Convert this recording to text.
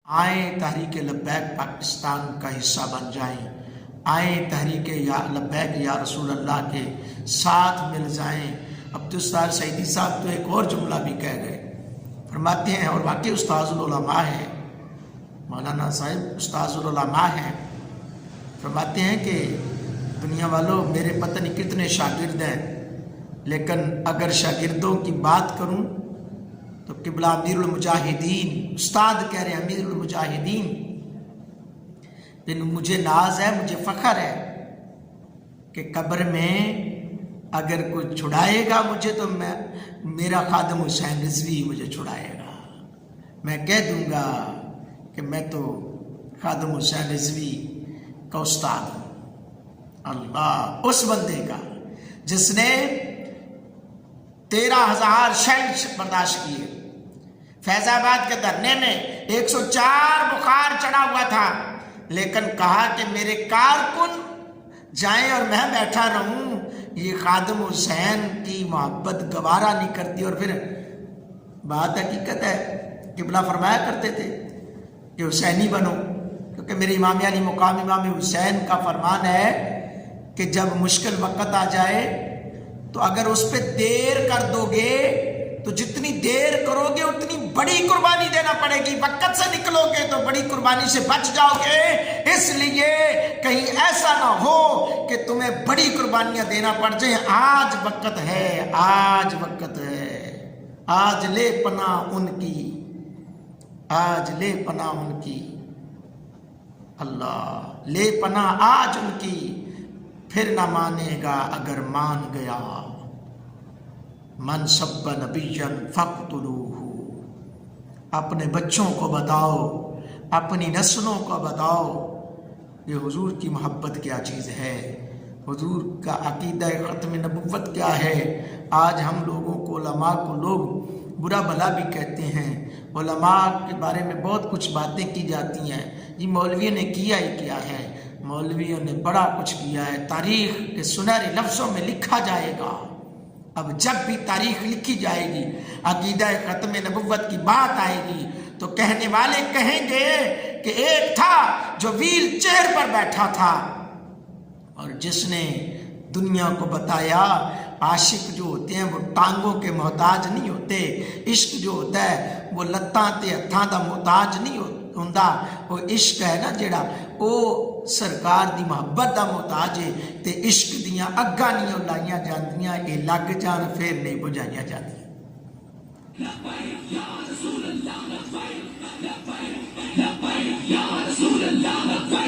آئیں تحریک لبیک پاکستان کا حصہ بن جائیں، آئیں تحریک یا لبیک یا رسول اللہ کے ساتھ مل جائیں۔ اب تو استاد سعیدی صاحب تو ایک اور جملہ بھی کہہ گئے، فرماتے ہیں، اور واقعی استاذ العلماء ہیں، مولانا صاحب استاذ العلماء ہیں، فرماتے ہیں کہ دنیا والوں میرے پتہ نہیں کتنے شاگرد ہیں، لیکن اگر شاگردوں کی بات کروں تو قبلہ امیر المجاہدین استاد کہہ رہے ہیں، امیر المجاہدین، مجھے ناز ہے، مجھے فخر ہے کہ قبر میں اگر کوئی چھڑائے گا مجھے تو میرا خادم حسین رضوی مجھے چھڑائے گا، میں کہہ دوں گا کہ میں تو خادم حسین رضوی کا استاد ہوں۔ اللہ، اس بندے کا جس نے 13,000 شیل برداشت کیے، فیض آباد کے دھرنے میں 104 بخار چڑھا ہوا تھا، لیکن کہا کہ میرے کارکن جائیں اور میں بیٹھا رہوں، یہ خادم حسین کی محبت گوارا نہیں کرتی۔ اور پھر بات حقیقت ہے، قبلہ فرمایا کرتے تھے کہ حسینی بنو، کیونکہ میرے امام علی مقام امام حسین کا فرمان ہے کہ جب مشکل وقت آ جائے تو اگر اس پہ دیر کر دو گے تو جتنی دیر کرو گے اتنی بڑی قربانی دینا پڑے گی، وقت سے نکلو گے تو بڑی قربانی سے بچ جاؤ گے، اس لیے کہیں ایسا نہ ہو کہ تمہیں بڑی قربانیاں دینا پڑ جائیں۔ آج وقت ہے، آج وقت ہے، آج لے پناہ ان کی، آج لے پناہ ان کی، اللہ لے پناہ آج ان کی، پھر نہ مانے گا اگر مان گیا، من سب نبیا فاقتلوہ۔ اپنے بچوں کو بتاؤ، اپنی نسلوں کو بتاؤ یہ حضور کی محبت کیا چیز ہے، حضور کا عقیدہ ختم نبوت کیا ہے۔ آج ہم لوگوں کو، علماء کو لوگ برا بھلا بھی کہتے ہیں، علماء کے بارے میں بہت کچھ باتیں کی جاتی ہیں، یہ مولویوں نے کیا ہی کیا ہے، مولویوں نے بڑا کچھ کیا ہے، تاریخ کے سنہرے لفظوں میں لکھا جائے گا۔ اب جب بھی تاریخ لکھی جائے گی، عقیدہ ختم نبوت کی بات آئے گی تو کہنے والے کہیں گے کہ ایک تھا جو ویل چیئر پر بیٹھا تھا اور جس نے دنیا کو بتایا عاشق جو ہوتے ہیں وہ ٹانگوں کے محتاج نہیں ہوتے، عشق جو ہوتا ہے وہ لتاں تے ہتھاں دا محتاج نہیں ہوتا، وہ عشق ہے نا جڑا وہ سرکار دی محبت دا محتاج ہے، تے عشق دیاں اگاں نہیں لائیاں جاندیاں، اے لگ جان پھر نہیں بجھائیاں جاندیاں۔ لبیک یا رسول اللہ، لبیک، لبیک، لبیک یا رسول اللہ، لبیک۔